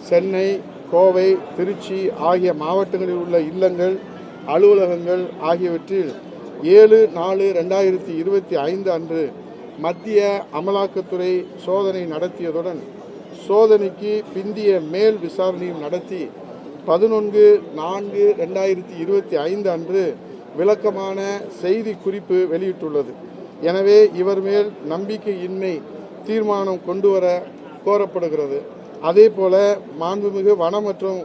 சென்னை, கோவை, திருச்சி ஆகிய மாவட்டங்களில் உள்ள இல்லங்கள், அலுவலகங்கள் ஆகியவற்றில் 7/4/2025 அன்று மத்திய அமலாக்கத்துறை சோதனை நடத்தியதுடன் சோதனைக்கு பிந்திய மேல் விசாரணையும் நடத்தி 11/4/2025 அன்று விளக்கமான செய்தி குறிப்பு வெளியிட்டுள்ளது. எனவே இவர் மேல் நம்பிக்கையின்மை தீர்மானம் கொண்டுவர கோரப்படுகிறது. அதேபோல மாண்புமிகு வன மற்றும்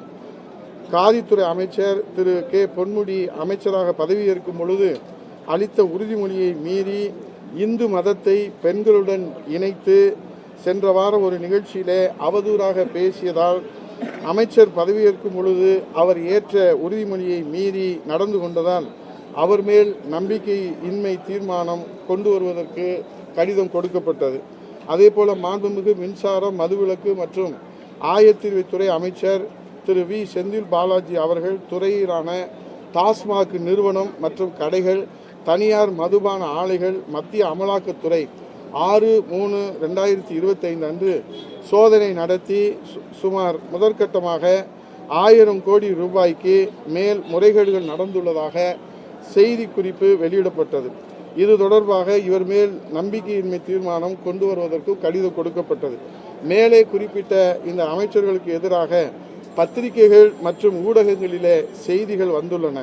காதித்துறை அமைச்சர் திரு கே. பொன்முடி அமைச்சராக பதவியேற்கும் பொழுது அளித்த உறுதிமொழியை மீறி இந்து மதத்தை பெண்களுடன் இணைத்து சென்ற வாரம் ஒரு நிகழ்ச்சியிலே அவதூறாக பேசியதால் அமைச்சர் பதவியேற்கும் பொழுது அவர் ஏற்ற உறுதிமொழியை மீறி நடந்து கொண்டதால் அவர் மேல் நம்பிக்கையின்மை தீர்மானம் கொண்டு வருவதற்கு கடிதம் கொடுக்கப்பட்டது. அதேபோல மாண்புமிகு மின்சாரம், மதுவிலக்கு மற்றும் ஆயத்தீர்வைத்துறை அமைச்சர் திரு வி. செந்தில் பாலாஜி அவர்கள் துறையிலான டாஸ்மாக் நிறுவனம் மற்றும் கடைகள், தனியார் மதுபான ஆலைகள் மத்திய அமலாக்கத்துறை 6/3/2025 அன்று சோதனை நடத்தி சுமார் முதற்கட்டமாக 1000 கோடி ரூபாய்க்கு மேல் முறைகேடுகள் நடந்துள்ளதாக செய்தி குறிப்பு வெளியிடப்பட்டது. இது தொடர்பாக இவர் மேல் நம்பிக்கையின்மை தீர்மானம் கொண்டு வருவதற்கு கடிதம் கொடுக்கப்பட்டது. மேலே குறிப்பிட்ட இந்த அமைச்சர்களுக்கு எதிராக பத்திரிகைகள் மற்றும் ஊடகங்களிலே செய்திகள் வந்துள்ளன.